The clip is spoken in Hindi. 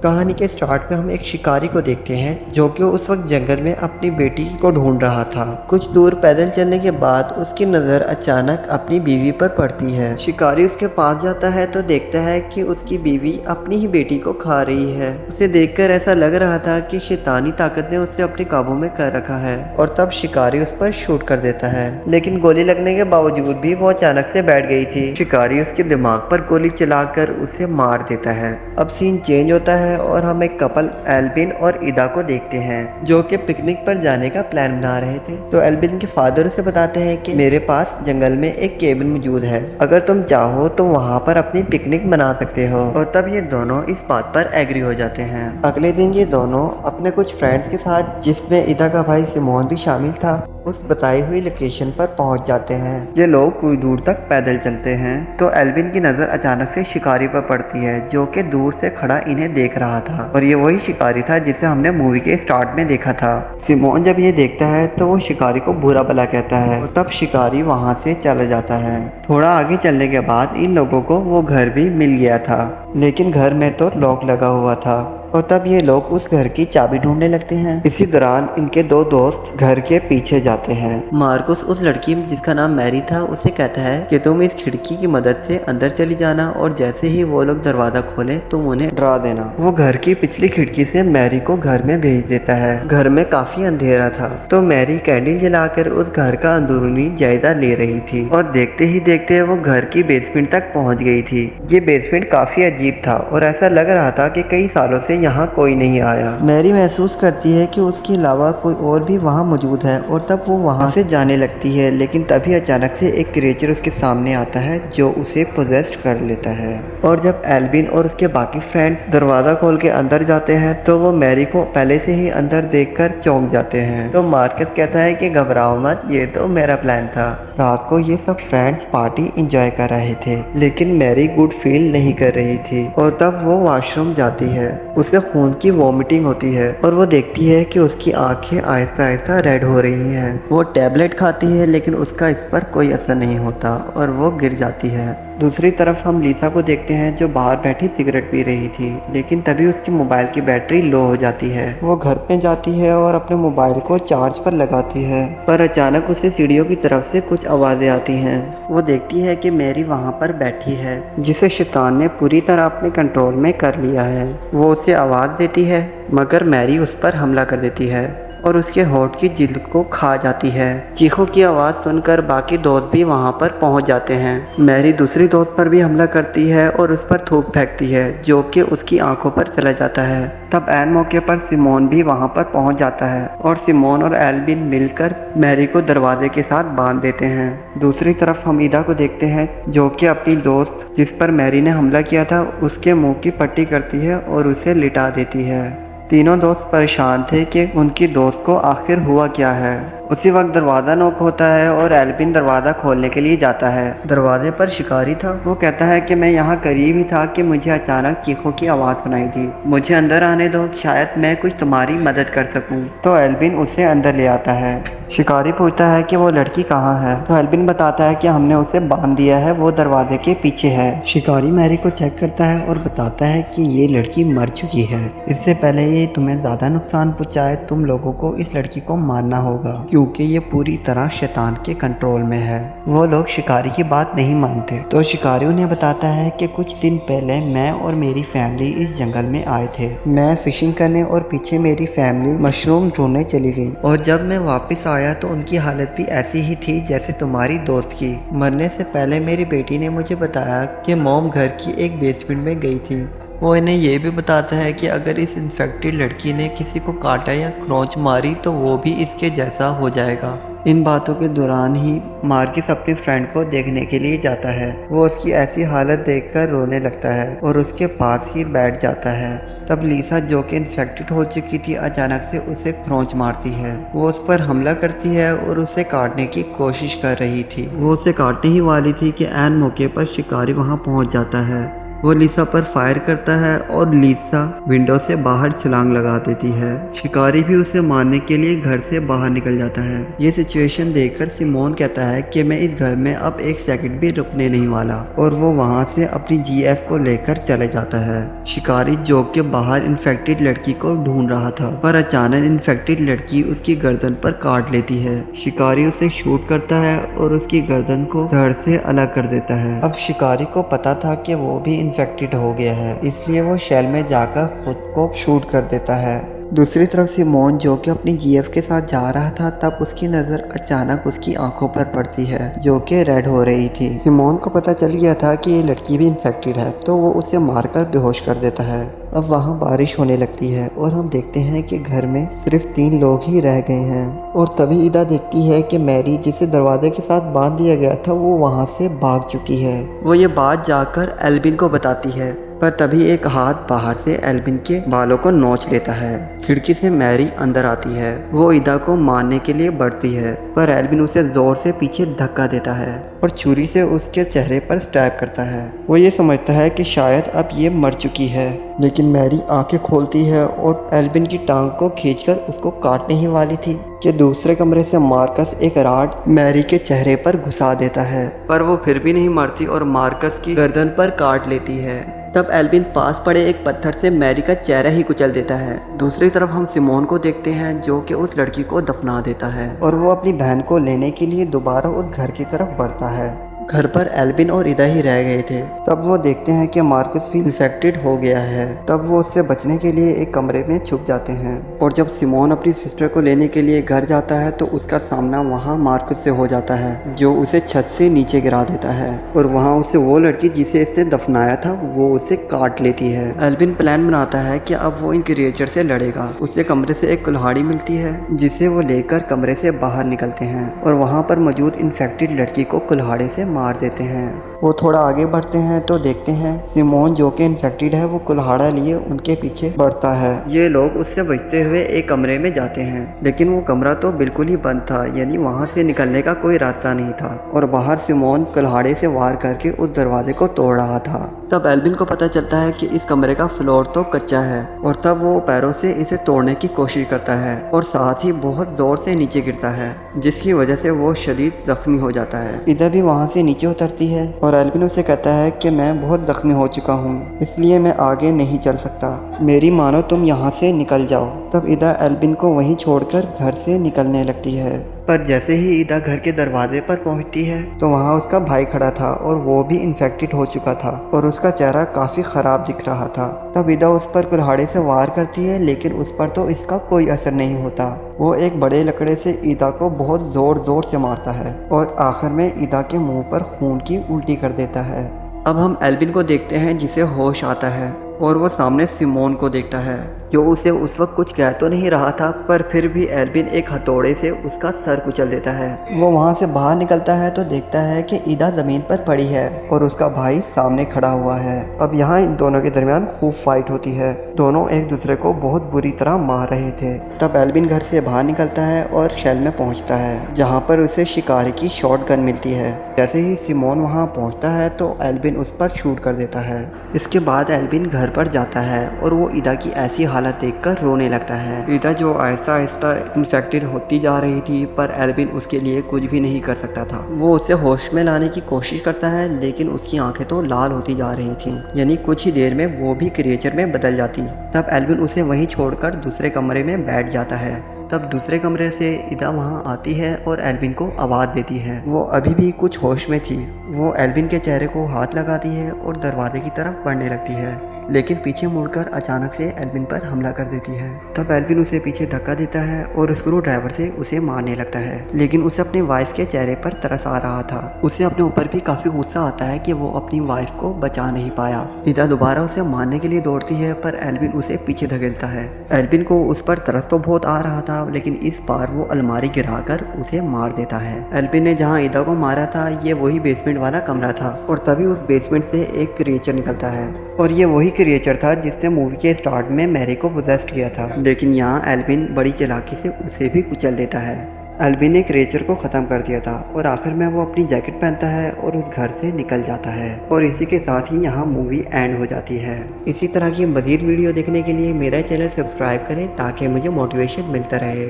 कहानी के स्टार्ट में हम एक शिकारी को देखते हैं जो कि उस वक्त जंगल में अपनी बेटी को ढूंढ रहा था। कुछ दूर पैदल चलने के बाद उसकी नज़र अचानक अपनी बीवी पर पड़ती है। शिकारी उसके पास जाता है तो देखता है कि उसकी बीवी अपनी ही बेटी को खा रही है। उसे देखकर ऐसा लग रहा था कि शैतानी ताकत ने उसे अपने काबू में कर रखा है और तब शिकारी उस पर शूट कर देता है, लेकिन गोली लगने के बावजूद भी वो अचानक से बैठ गई थी। शिकारी उसके दिमाग पर गोली चलाकर उसे मार देता है। अब सीन चेंज होता है और हम एक कपल एल्बिन और इदा को देखते हैं जो कि पिकनिक पर जाने का प्लान बना रहे थे। तो एल्बिन के फादर उसे बताते हैं कि मेरे पास जंगल में एक केबिन मौजूद है, अगर तुम चाहो तो वहाँ पर अपनी पिकनिक बना सकते हो। और तब ये दोनों इस बात पर एग्री हो जाते हैं। अगले दिन ये दोनों अपने कुछ फ्रेंड्स के साथ, जिसमें इदा का भाई सिमोन भी शामिल था, उस बताई हुई लोकेशन पर पहुंच जाते हैं। ये लोग कुछ दूर तक पैदल चलते हैं तो एल्विन की नज़र अचानक से शिकारी पर पड़ती है जो कि दूर से खड़ा इन्हें देख रहा था, और ये वही शिकारी था जिसे हमने मूवी के स्टार्ट में देखा था। सिमोन जब ये देखता है तो वो शिकारी को बुरा भला कहता है और तब शिकारी वहाँ से चला जाता है। थोड़ा आगे चलने के बाद इन लोगों को वो घर भी मिल गया था, लेकिन घर में तो लॉक लगा हुआ था और तब ये लोग उस घर की चाबी ढूंढने लगते हैं। इसी दौरान इनके दो दोस्त घर के पीछे जाते हैं। मार्कुस उस लड़की जिसका नाम मैरी था उसे कहता है कि तुम इस खिड़की की मदद से अंदर चली जाना और जैसे ही वो लोग दरवाजा खोले तुम उन्हें डरा देना। वो घर की पिछली खिड़की से मैरी को घर में भेज देता है। घर में काफी अंधेरा था तो मैरी कैंडल जलाकर उस घर का अंदरूनी जायजा ले रही थी और देखते ही देखते वो घर की बेसमेंट तक पहुंच गई थी। ये बेसमेंट काफी अजीब था और ऐसा लग रहा था कि कई सालों से यहाँ कोई नहीं आया। मैरी महसूस करती है कि उसके अलावा कोई और भी वहाँ मौजूद है और तब वो वहाँ से जाने लगती है, लेकिन तभी अचानक से एक क्रिएचर उसके सामने आता है जो उसे पोजेस्ड कर लेता है। और जब एल्बिन और उसके बाकी फ्रेंड्स दरवाजा खोल के अंदर जाते हैं तो वो मैरी को पहले से ही अंदर देखकर चौंक जाते हैं। तो मार्कस कहता है कि घबराओ मत, ये तो मेरा प्लान था। रात को ये सब फ्रेंड्स पार्टी एंजॉय कर रहे थे, लेकिन मैरी गुड फील नहीं कर रही थी और तब वो वॉशरूम जाती है। उसे खून की वॉमिटिंग होती है और वो देखती है कि उसकी आंखें आहिस्ता आहिस्ता रेड हो रही हैं। वो टैबलेट खाती है लेकिन उसका इस पर कोई असर नहीं होता और वो गिर जाती है। दूसरी तरफ हम लीसा को देखते हैं जो बाहर बैठी सिगरेट पी रही थी, लेकिन तभी उसकी मोबाइल की बैटरी लो हो जाती है। वो घर पे जाती है और अपने मोबाइल को चार्ज पर लगाती है, पर अचानक उसे सीढ़ियों की तरफ से कुछ आवाजें आती हैं। वो देखती है कि मैरी वहाँ पर बैठी है जिसे शैतान ने पूरी तरह अपने कंट्रोल में कर लिया है। वो उसे आवाज़ देती है मगर मैरी उस पर हमला कर देती है और उसके होठ की जिल्द को खा जाती है। चीखों की आवाज़ सुनकर बाकी दोस्त भी वहां पर पहुंच जाते हैं। मैरी दूसरी दोस्त पर भी हमला करती है और उस पर थूक फेंकती है जो कि उसकी आंखों पर चला जाता है। तब ऐन मौके पर सिमोन भी वहां पर पहुंच जाता है और सिमोन और एल्बिन मिलकर मैरी को दरवाजे के साथ बांध देते हैं। दूसरी तरफ हम ईदा को देखते हैं जो कि अपनी दोस्त जिस पर मैरी ने हमला किया था उसके मुंह की पट्टी करती है और उसे लिटा देती है। तीनों दोस्त परेशान थे कि उनकी दोस्त को आखिर हुआ क्या है। उसी वक्त दरवाज़ा नॉक होता है और एल्बिन दरवाज़ा खोलने के लिए जाता है। दरवाजे पर शिकारी था। वो कहता है कि मैं यहाँ करीब ही था कि मुझे अचानक चीखों की आवाज़ सुनाई दी, मुझे अंदर आने दो, शायद मैं कुछ तुम्हारी मदद कर सकूँ। तो एल्बिन उसे अंदर ले आता है। शिकारी पूछता है कि वो लड़की कहाँ है तो एल्बिन बताता है कि हमने उसे बांध दिया है, वो दरवाजे के पीछे है। शिकारी मैरी को चेक करता है और बताता है कि ये लड़की मर चुकी है। इससे पहले ये तुम्हें ज़्यादा नुकसान पहुँचाए तुम लोगों को इस लड़की को मारना होगा क्योंकि ये पूरी तरह शैतान के कंट्रोल में है। वो लोग शिकारी की बात नहीं मानते तो शिकारी उन्हें बताता है कि कुछ दिन पहले मैं और मेरी फैमिली इस जंगल में आए थे। मैं फिशिंग करने और पीछे मेरी फैमिली मशरूम ढूंढने चली गई और जब मैं वापस आया तो उनकी हालत भी ऐसी ही थी जैसे तुम्हारी दोस्त की। मरने से पहले मेरी बेटी ने मुझे बताया कि मॉम घर की एक बेसमेंट में गई थी। वो इन्हें ये भी बताता है कि अगर इस इन्फेक्टेड लड़की ने किसी को काटा या क्रोंच मारी तो वो भी इसके जैसा हो जाएगा। इन बातों के दौरान ही मार्कस अपनी फ्रेंड को देखने के लिए जाता है। वो उसकी ऐसी हालत देखकर रोने लगता है और उसके पास ही बैठ जाता है। तब लीसा जो कि इन्फेक्टेड हो चुकी थी अचानक से उसे खरोंच मारती है। वो उस पर हमला करती है और उसे काटने की कोशिश कर रही थी। वो उसे काटने ही वाली थी कि ऐन मौके पर शिकारी वहाँ पहुँच जाता है। वो लिसा पर फायर करता है और लिसा विंडो से बाहर छलांग लगा देती है। शिकारी भी उसे मारने के लिए घर से बाहर निकल जाता है। ये सिचुएशन देखकर सिमोन कहता है कि मैं इस घर में अब एक सेकंड भी रुकने नहीं वाला, और वो वहाँ से अपनी जीएफ को लेकर चले जाता है। शिकारी जो के बाहर इन्फेक्टेड लड़की को ढूंढ रहा था, पर अचानक इन्फेक्टेड लड़की उसकी गर्दन पर काट लेती है। शिकारी उसे शूट करता है और उसकी गर्दन को धड़ से अलग कर देता है। अब शिकारी को पता था कि वो भी इन्फेक्टेड हो गया है, इसलिए वो शेल में जाकर खुद को शूट कर देता है। दूसरी तरफ सिमोन जो कि अपनी जीएफ के साथ जा रहा था, तब उसकी नज़र अचानक उसकी आंखों पर पड़ती है जो कि रेड हो रही थी। सिमोन को पता चल गया था कि ये लड़की भी इन्फेक्टेड है, तो वो उसे मारकर बेहोश कर देता है। अब वहाँ बारिश होने लगती है और हम देखते हैं कि घर में सिर्फ 3 लोग ही रह गए हैं। और तभी ईदा देखती है कि मैरी, जिसे दरवाजे के साथ बांध दिया गया था, वो वहाँ से भाग चुकी है। वो ये बात जाकर एल्विन को बताती है, पर तभी एक हाथ बाहर से एल्विन के बालों को नोच लेता है। खिड़की से मैरी अंदर आती है। वो ईदा को मारने के लिए बढ़ती है, पर एल्विन उसे जोर से पीछे धक्का देता है और छुरी से उसके चेहरे पर स्टैब करता है। वो ये समझता है कि शायद अब ये मर चुकी है, लेकिन मैरी आंखें खोलती है और एल्विन की टांग को खींचकर उसको काटने ही वाली थी कि दूसरे कमरे से मार्कस एक राड मैरी के चेहरे पर घुसा देता है, पर वो फिर भी नहीं मरती और मार्कस की गर्दन पर काट लेती है। तब एल्विन पास पड़े एक पत्थर से मैरी का चेहरा ही कुचल देता है। दूसरी तरफ हम सिमोन को देखते हैं जो कि उस लड़की को दफना देता है और वो अपनी बहन को लेने के लिए दोबारा उस घर की तरफ बढ़ता है। घर पर एल्विन और ईदा ही रह गए थे। तब वो देखते हैं कि मार्कस भी इन्फेक्टेड हो गया है। तब वो उससे बचने के लिए एक कमरे में छुप जाते हैं, और जब सिमोन अपनी सिस्टर को लेने के लिए घर जाता है तो उसका सामना वहाँ मार्कस से हो जाता है, जो उसे छत से नीचे गिरा देता है। और वहाँ उसे वो लड़की जिसे इसने दफनाया था वो उसे काट लेती है। एल्विन प्लान बनाता है कि अब वो इन क्रिएचर से लड़ेगा। उसे कमरे से एक कुल्हाड़ी मिलती है जिसे वो लेकर कमरे से बाहर निकलते हैं और वहाँ पर मौजूद इन्फेक्टेड लड़की को कुल्हाड़ी से मार देते हैं। वो थोड़ा आगे बढ़ते हैं तो देखते हैं सिमोन जो कि इन्फेक्टेड है वो कुल्हाड़ा लिए उनके पीछे बढ़ता है। ये लोग उससे बचते हुए एक कमरे में जाते हैं, लेकिन वो कमरा तो बिल्कुल ही बंद था, यानी वहाँ से निकलने का कोई रास्ता नहीं था। और बाहर सिमोन कुल्हाड़े से वार करके उस दरवाजे को तोड़ रहा था। तब एल्विन को पता चलता है कि इस कमरे का फ्लोर तो कच्चा है, और तब वो पैरों से इसे तोड़ने की कोशिश करता है और साथ ही बहुत जोर से नीचे गिरता है, जिसकी वजह से वो शदीद जख्मी हो जाता है। इधर भी वहाँ से नीचे उतरती है और एल्विन उसे कहता है कि मैं बहुत जख्मी हो चुका हूँ, इसलिए मैं आगे नहीं चल सकता, मेरी मानो तुम यहाँ से निकल जाओ। तब ईदा एल्विन को वहीं छोड़कर घर से निकलने लगती है, पर जैसे ही ईदा घर के दरवाजे पर पहुंचती है तो वहाँ उसका भाई खड़ा था और वो भी इन्फेक्टेड हो चुका था और उसका चेहरा काफ़ी ख़राब दिख रहा था। तब ईदा उस पर कुल्हाड़े से वार करती है, लेकिन उस पर तो इसका कोई असर नहीं होता। वो एक बड़े लकड़े से ईदा को बहुत ज़ोर ज़ोर से मारता है और आखिर में ईदा के मुंह पर खून की उल्टी कर देता है। अब हम एल्विन को देखते हैं जिसे होश आता है और वो सामने सिमोन को देखता है, जो उसे उस वक्त कुछ कह तो नहीं रहा था, पर फिर भी एल्विन एक हथौड़े से उसका सर कुचल देता है। वो वहाँ से बाहर निकलता है तो देखता है कि ईदा ज़मीन पर पड़ी है और उसका भाई सामने खड़ा हुआ है। अब यहाँ इन दोनों के दरमियान खूब फाइट होती है, दोनों एक दूसरे को बहुत बुरी तरह मार रहे थे। तब एल्विन घर से बाहर निकलता है और शेल में पहुँचता है, जहाँ पर उसे शिकारी की शॉट गन मिलती है। जैसे ही सिमोन वहाँ पहुँचता है तो एल्विन उस पर शूट कर देता है। इसके बाद एल्विन घर पर जाता है और वो ईदा की ऐसी हालत देखकर रोने लगता है। ईदा जो आहिस्ता आहिस्ता इन्फेक्टेड होती जा रही थी, पर एल्विन उसके लिए कुछ भी नहीं कर सकता था। वो उसे होश में लाने की कोशिश करता है, लेकिन उसकी आंखें तो लाल होती जा रही थी, यानी कुछ ही देर में वो भी क्रिएचर में बदल जाती। तब एल्विन उसे वहीं छोड़कर दूसरे कमरे में बैठ जाता है। तब दूसरे कमरे से ईदा वहाँ आती है और एल्विन को आवाज़ देती है। वो अभी भी कुछ होश में थी। वो एल्विन के चेहरे को हाथ लगाती है और दरवाजे की तरफ बढ़ने लगती है, लेकिन पीछे मुड़कर अचानक से एल्विन पर हमला कर देती है। तब एल्विन उसे पीछे धक्का देता है और स्क्रू ड्राइवर से उसे मारने लगता है, लेकिन उसे अपने वाइफ के चेहरे पर तरस आ रहा था। उसे अपने ऊपर भी काफ़ी गुस्सा आता है कि वो अपनी वाइफ को बचा नहीं पाया। ईदा दोबारा उसे मारने के लिए दौड़ती है, पर एल्विन उसे पीछे धकेलता है। एल्विन को उस पर तरस तो बहुत आ रहा था, लेकिन इस बार वो अलमारी गिराकर उसे मार देता है। एल्विन ने जहाँ ईदा को मारा था ये वही बेसमेंट वाला कमरा था, और तभी उस बेसमेंट से एक क्रिएचर निकलता है, और ये वही क्रिएचर था जिसने मूवी के स्टार्ट में मैरी को पोजेस किया था। लेकिन यहाँ एल्विन बड़ी चालाकी से उसे भी कुचल देता है। एल्बी ने क्रिएचर को ख़त्म कर दिया था और आखिर में वो अपनी जैकेट पहनता है और उस घर से निकल जाता है और इसी के साथ ही यहाँ मूवी एंड हो जाती है। इसी तरह की मज़ीद वीडियो देखने के लिए मेरा चैनल सब्सक्राइब करें ताकि मुझे मोटिवेशन मिलता रहे।